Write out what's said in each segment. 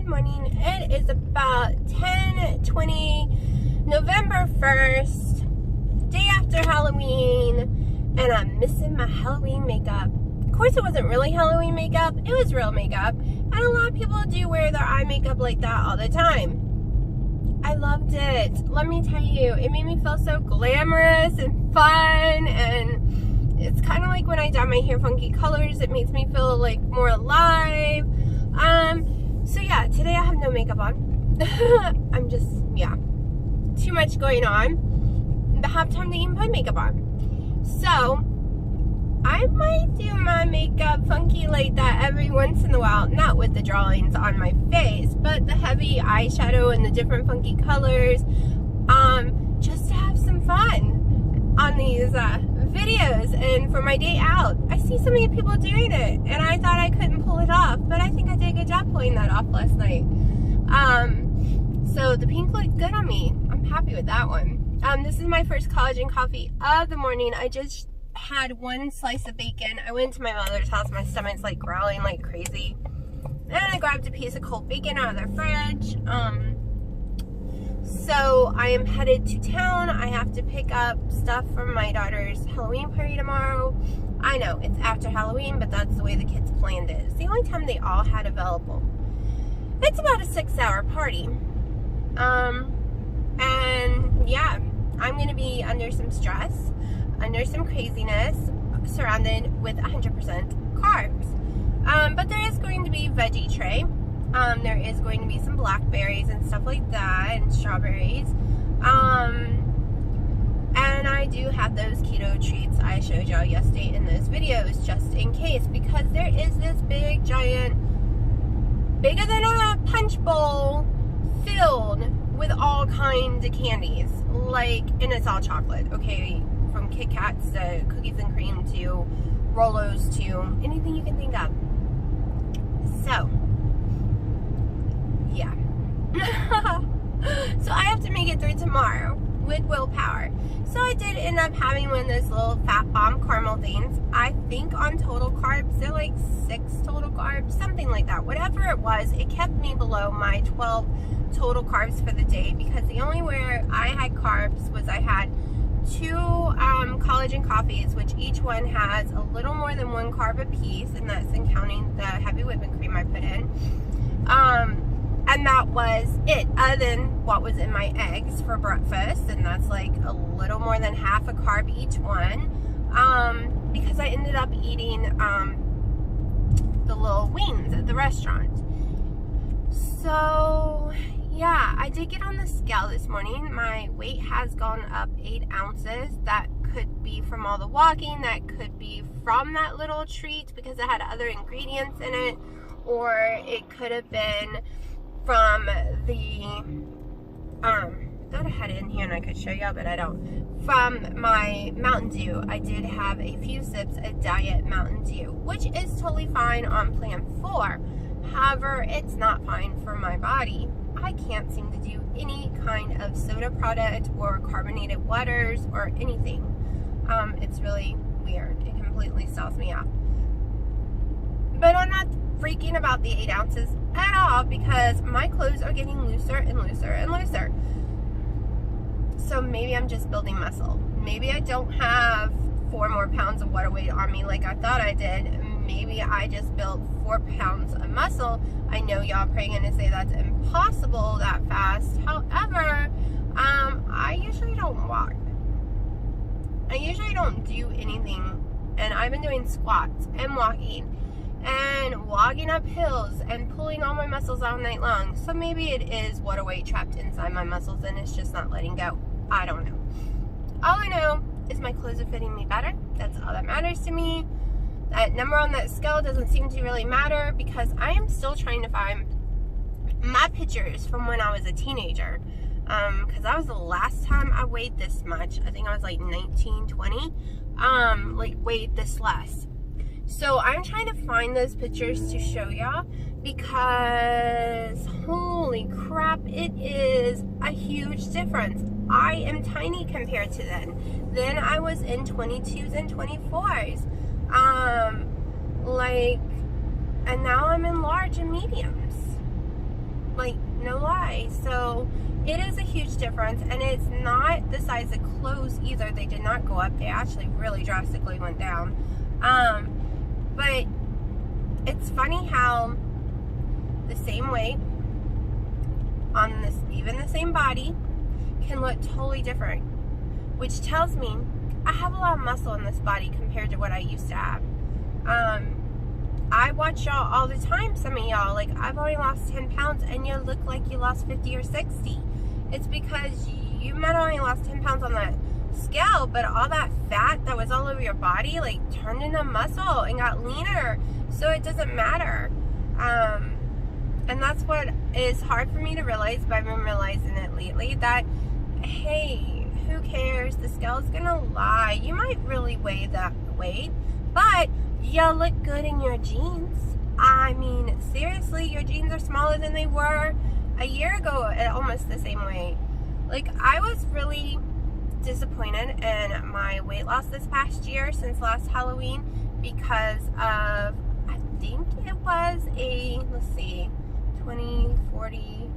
Good morning. It is about 10:20, November 1st, day after Halloween, and I'm missing my Halloween makeup. Of course, it wasn't really Halloween makeup, it was real makeup, and a lot of people do wear their eye makeup like that all the time. I loved it. Let me tell you, it made me feel so glamorous and fun, and it's kind of like when I dye my hair funky colors, it makes me feel like more alive. So yeah, today I have no makeup on. I'm just, too much going on. I have time to even put makeup on. So, I might do my makeup funky like that every once in a while. Not with the drawings on my face, but the heavy eyeshadow and the different funky colors. Just to have some fun on these videos and for my day out. I see so many people doing it, and I thought I couldn't pull it off, but I think I did a good job pulling that off last night. So the pink looked good on me. I'm happy with that one. This is my first collagen coffee of the morning. I just had one slice of bacon. I went to my mother's house. My stomach's like growling like crazy. And I grabbed a piece of cold bacon out of their fridge. So I am headed to town. I have to pick up stuff from my daughter's Halloween party tomorrow. I know, it's after Halloween, but that's the way the kids planned it. It's the only time they all had available. It's about a 6-hour party. And yeah, I'm going to be under some stress, under some craziness, surrounded with 100% carbs. But there is going to be veggie tray. There is going to be some blackberries and stuff like that, and strawberries. And I do have those keto treats I showed y'all yesterday in those videos, just in case, because there is this big, giant, bigger than a punch bowl, filled with all kinds of candies. Like, and it's all chocolate, okay? From Kit Kats to cookies and cream to Rolos to anything you can think of. So, yeah. So I have to make it through tomorrow with willpower. So I did end up having one of those little fat bomb caramel things. I think on total carbs, they're like 6 total carbs, something like that. Whatever it was, it kept me below my 12 total carbs for the day, because the only where I had carbs was I had 2 collagen coffees, which each one has a little more than 1 carb a piece, and that's in counting the heavy whipping cream I put in. And that was it, other than what was in my eggs for breakfast, and that's like a little more than half a carb each one, because I ended up eating the little wings at the restaurant. So yeah, I did get on the scale this morning. My weight has gone up 8 ounces. That could be from all the walking, that could be from that little treat because it had other ingredients in it, or it could have been from the, I thought I had it in here and I could show y'all, but I don't. From my Mountain Dew. I did have a few sips of Diet Mountain Dew, which is totally fine on plan 4. However, it's not fine for my body. I can't seem to do any kind of soda product or carbonated waters or anything. It's really weird. It completely stalls me out. But I'm not freaking about the 8 ounces at all, because my clothes are getting looser and looser and looser. So maybe I'm just building muscle. Maybe I don't have 4 more pounds of water weight on me like I thought I did. Maybe I just built 4 pounds of muscle. I know y'all probably gonna say that's impossible that fast. However, I usually don't walk. I usually don't do anything, and I've been doing squats and walking up hills and pulling all my muscles all night long. So maybe it is water weight trapped inside my muscles and it's just not letting go. I don't know. All I know is my clothes are fitting me better. That's all that matters to me. That number on that scale doesn't seem to really matter, because I am still trying to find my pictures from when I was a teenager. Because that was the last time I weighed this much. I think I was like 19, 20. Like weighed this less. So I'm trying to find those pictures to show y'all, because holy crap, it is a huge difference. I am tiny compared to then. Then I was in 22s and 24s. And now I'm in large and mediums. Like, no lie. So it is a huge difference, and it's not the size of clothes either. They did not go up. They actually really drastically went down. But it's funny how the same weight on this, even the same body, can look totally different, which tells me I have a lot of muscle in this body compared to what I used to have. I watch y'all all the time, some of y'all, like, I've only lost 10 pounds and you look like you lost 50 or 60. It's because you might have only lost 10 pounds on that scale, but all that fat that was all over your body, like, turned into muscle and got leaner, so it doesn't matter. And that's what is hard for me to realize, but I've been realizing it lately, that, hey, who cares? The scale's gonna lie. You might really weigh that weight, but you look good in your jeans. I mean, seriously, your jeans are smaller than they were a year ago at almost the same weight. Like, I was really disappointed in my weight loss this past year since last Halloween because of, I think it was a, let's see, 20, 40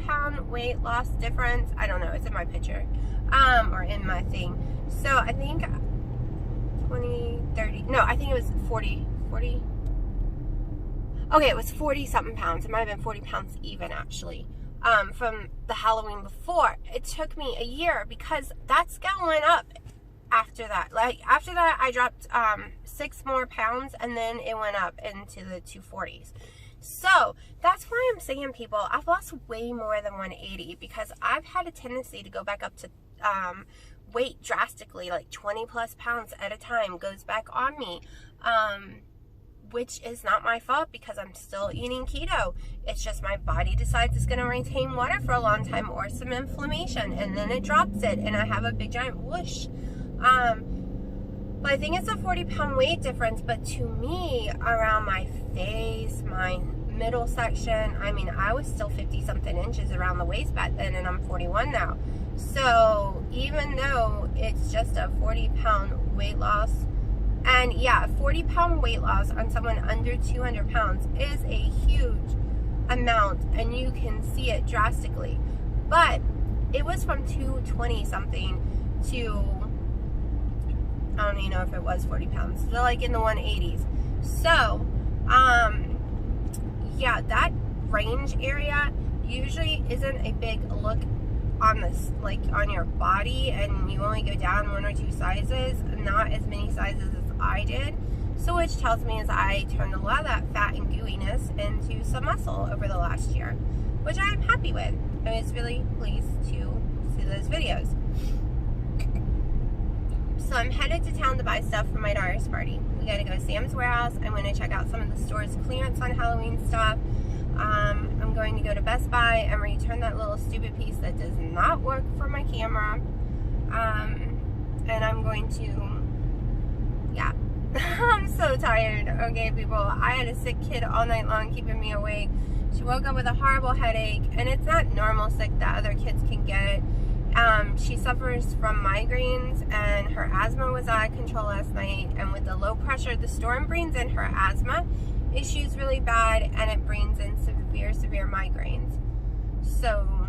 pound weight loss difference. I don't know, it's in my picture, or in my thing. So I think 20, 30, no, I think it was 40, okay, it was 40 something pounds. It might have been 40 pounds even, actually, from the Halloween before. It took me a year because that scale went up after that. Like, after that, I dropped 6 more pounds, and then it went up into the 240s. So that's why I'm saying, people, I've lost way more than 180 because I've had a tendency to go back up to weight drastically, like 20 plus pounds at a time goes back on me, which is not my fault because I'm still eating keto. It's just my body decides it's going to retain water for a long time or some inflammation, and then it drops it, and I have a big giant whoosh. But I think it's a 40-pound weight difference, but to me, around my face, my middle section, I mean, I was still 50-something inches around the waist back then, and I'm 41 now. So even though it's just a 40-pound weight loss, and yeah, 40-pound weight loss on someone under 200 pounds is a huge amount, and you can see it drastically. But it was from 220-something to, I don't even know if it was 40 pounds, so like in the 180s. So, yeah, that range area usually isn't a big look on this, like on your body, and you only go down 1 or 2 sizes, not as many sizes as I did. So which tells me is I turned a lot of that fat and gooiness into some muscle over the last year, which I'm happy with. I was really pleased to see those videos. So I'm headed to town to buy stuff for my daughter's party. We gotta go to Sam's Warehouse. I'm gonna check out some of the store's clearance on Halloween stuff. I'm going to go to Best Buy and return that little stupid piece that does not work for my camera. And I'm going to, yeah. I'm so tired, okay, people. I had a sick kid all night long keeping me awake. She woke up with a horrible headache, and it's not normal sick that other kids can get. She suffers from migraines, and her asthma was out of control last night, and with the low pressure, the storm brings in her asthma issues really bad, and it brings in severe migraines. So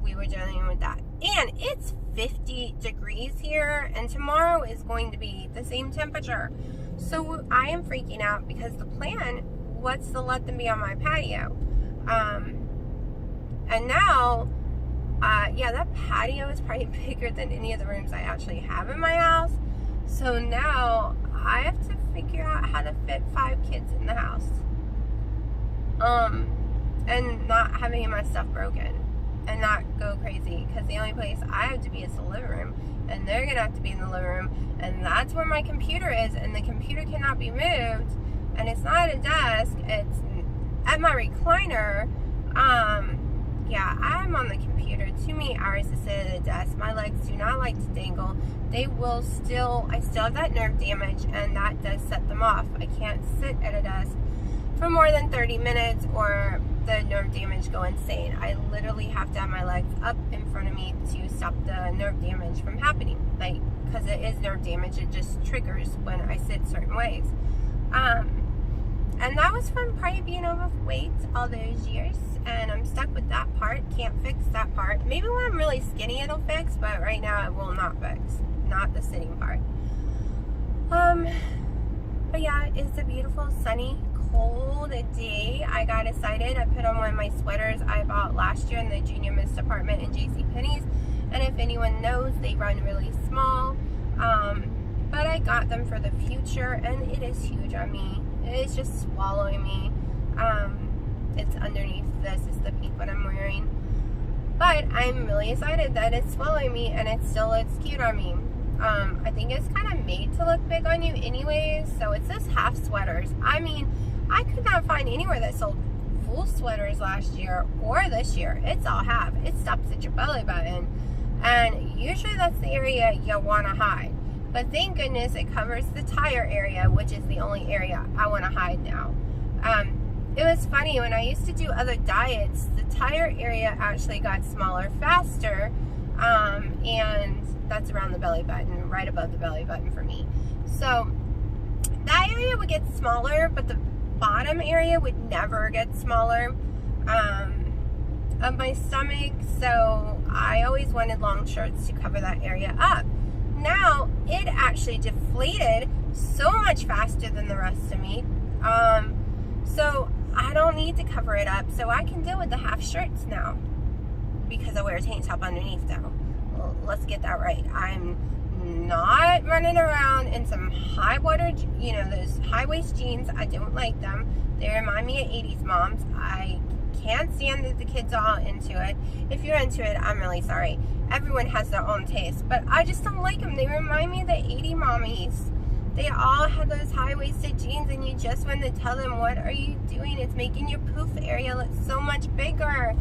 we were dealing with that. And it's 50 degrees here, and tomorrow is going to be the same temperature. So I am freaking out because the plan was to let them be on my patio. And now, yeah, that patio is probably bigger than any of the rooms I actually have in my house. So now I have to figure out how to fit 5 kids in the house. And not have any of my stuff broken. And not go crazy. Because the only place I have to be is the living room. And they're going to have to be in the living room. And that's where my computer is. And the computer cannot be moved. And it's not at a desk. It's at my recliner. Yeah, I'm on the computer too many hours to sit at a desk. My legs do not like to dangle. They will still, I still have that nerve damage, and that does set them off. I can't sit at a desk for more than 30 minutes or the nerve damage go insane. I literally have to have my legs up in front of me to stop the nerve damage from happening. Like, because it is nerve damage, it just triggers when I sit certain ways. And that was from probably being over off weight all those years, and I'm stuck with that part. Can't fix that part. Maybe when I'm really skinny it'll fix, but right now it will not fix. Not the sitting part. But yeah, it's a beautiful, sunny, cold day. I got excited. I put on one of my sweaters I bought last year in the Junior Miss department in JCPenney's. And if anyone knows, they run really small. But I got them for the future, and it is huge on me. It is just swallowing me. It's underneath this is the pink one I'm wearing. But I'm really excited that it's swallowing me, and it still looks cute on me. I think it's kind of made to look big on you anyways, so it says half sweaters. I mean, I could not find anywhere that sold full sweaters last year or this year. It's all half. It stops at your belly button, and usually that's the area you want to hide. But thank goodness it covers the tire area, which is the only area I want to hide now. It was funny, when I used to do other diets, the tire area actually got smaller faster, and that's around the belly button, right above the belly button for me. So that area would get smaller, but the bottom area would never get smaller of my stomach. So I always wanted long shirts to cover that area up. Now it actually deflated so much faster than the rest of me. So I don't need to cover it up, so I can deal with the half shirts now because I wear a tank top underneath though. Well, let's get that right. I'm not running around in some high water, you know, those high waist jeans. I don't like them. They remind me of 80s moms. I can't stand that the kids are all into it. If you're into it, I'm really sorry. Everyone has their own taste, but I just don't like them. They remind me of the 80 mommies. They all had those high-waisted jeans, and you just want to tell them, what are you doing? It's making your poof area look so much bigger.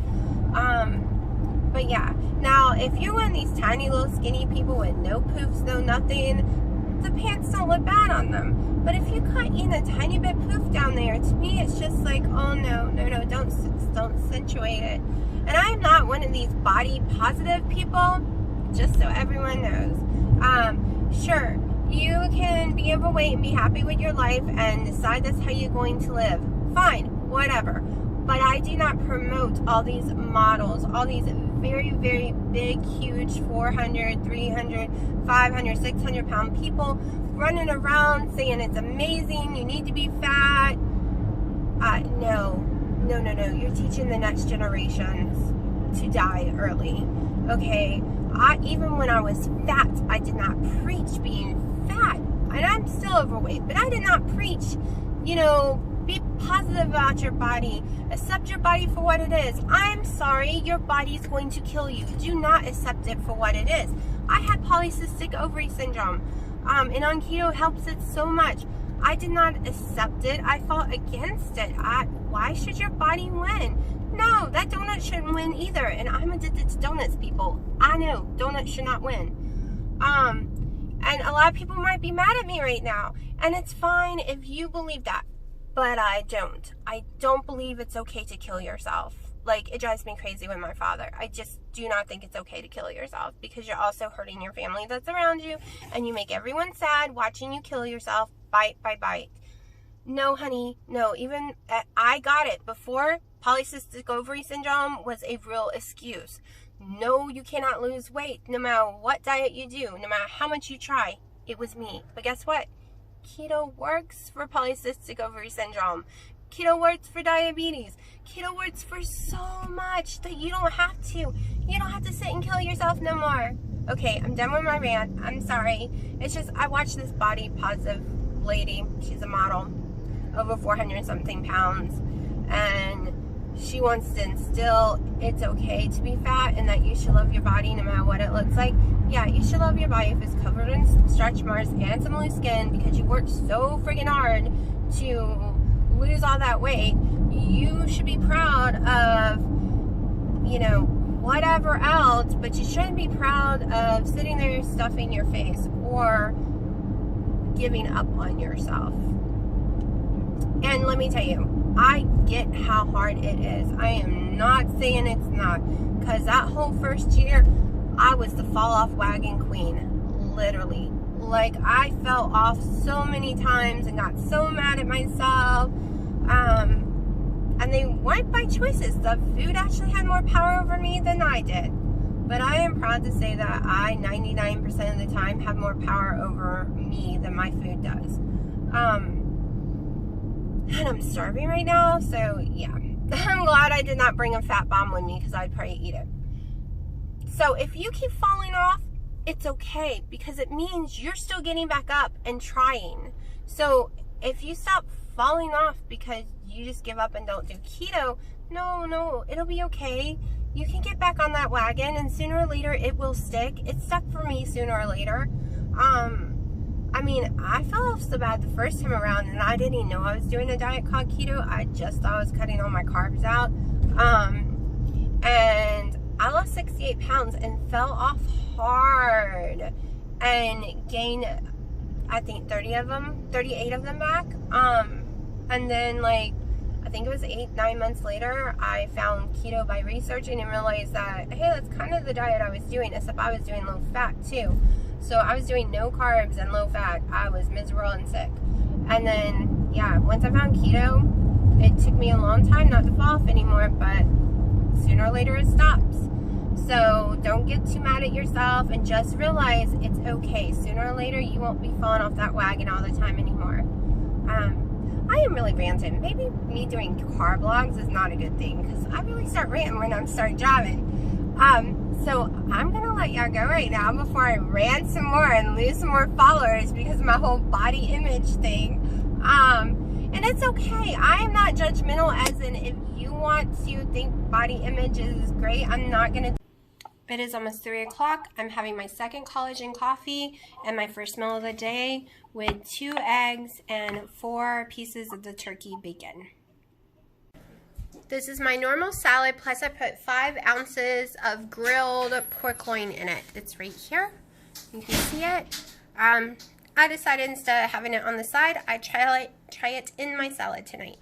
But yeah, now if you're one of these tiny little skinny people with no poofs, no nothing, the pants don't look bad on them. But if you cut in a tiny bit poof down there, to me it's just like, oh no, don't accentuate it. And I'm not one of these body positive people, just so everyone knows. Sure, you can be overweight and be happy with your life and decide that's how you're going to live. Fine, whatever. But I do not promote all these models, all these very, very big, huge 400, 300, 500, 600 pound people running around saying it's amazing, you need to be fat. No. You're teaching the next generations to die early. Okay? Even when I was fat, I did not preach being fat. And I'm still overweight, but I did not preach, you know, be positive about your body. Accept your body for what it is. I'm sorry, your body's going to kill you. Do not accept it for what it is. I had polycystic ovary syndrome, and on keto helps it so much. I did not accept it. I fought against it. Why should your body win? No, that donut shouldn't win either. And I'm addicted to donuts, people. I know, donuts should not win. And a lot of people might be mad at me right now. And it's fine if you believe that. But I don't. I don't believe it's okay to kill yourself. Like, it drives me crazy with my father. I just do not think it's okay to kill yourself, because you're also hurting your family that's around you, and you make everyone sad watching you kill yourself bite by bite. No, honey, no. Even I got it before polycystic ovary syndrome was a real excuse. No, you cannot lose weight no matter what diet you do, no matter how much you try. It was me. But guess what? Keto works for polycystic ovary syndrome. Keto works for diabetes. Keto works for so much that you don't have to. You don't have to sit and kill yourself no more. Okay, I'm done with my rant. I'm sorry. It's just, I watched this body positive lady. She's a model, over 400 something pounds, and she wants to instill it's okay to be fat and that you should love your body no matter what it looks like. Yeah, you should love your body if it's covered in stretch marks and some loose skin because you worked so friggin' hard to lose all that weight. You should be proud of, you know, whatever else, but you shouldn't be proud of sitting there stuffing your face or giving up on yourself. And let me tell you, I get how hard it is. I am not saying it's not, because that whole first year, I was the fall off wagon queen, literally. Like, I fell off so many times and got so mad at myself. weren't by choices. The food actually had more power over me than I did. But I am proud to say that I, 99% of the time, have more power over me than my food does. And I'm starving right now, so yeah. I'm glad I did not bring a fat bomb with me because I'd probably eat it. So if you keep falling off, it's okay, because it means you're still getting back up and trying. So if you stop falling off because you just give up and don't do keto, no, it'll be okay. You can get back on that wagon, and sooner or later it will stick. It stuck for me sooner or later. I mean, I fell off so bad the first time around, and I didn't even know I was doing a diet called keto. I just thought I was cutting all my carbs out. And I lost 68 pounds and fell off hard and gained, I think, 38 of them back. And then, like, I think it was 8-9 months later, I found keto by researching and realized that, hey, that's kind of the diet I was doing, except I was doing low fat too. So I was doing no carbs and low fat. I was miserable and sick. And then, yeah, once I found keto, it took me a long time not to fall off anymore, but sooner or later it stops. So don't get too mad at yourself, and just realize it's okay. Sooner or later, you won't be falling off that wagon all the time anymore. I am really ranting. Maybe me doing carb logs is not a good thing, because I really start ranting when I'm start driving. So I'm going to let y'all go right now before I rant some more and lose some more followers because of my whole body image thing. And it's okay. I am not judgmental, as in if you want to think body image is great, I'm not going to. It is almost 3 o'clock. I'm having my second collagen coffee and my first meal of the day with 2 eggs and 4 pieces of the turkey bacon. This is my normal salad, plus I put 5 ounces of grilled pork loin in it. It's right here. You can see it. I decided instead of having it on the side, I'd try it in my salad tonight.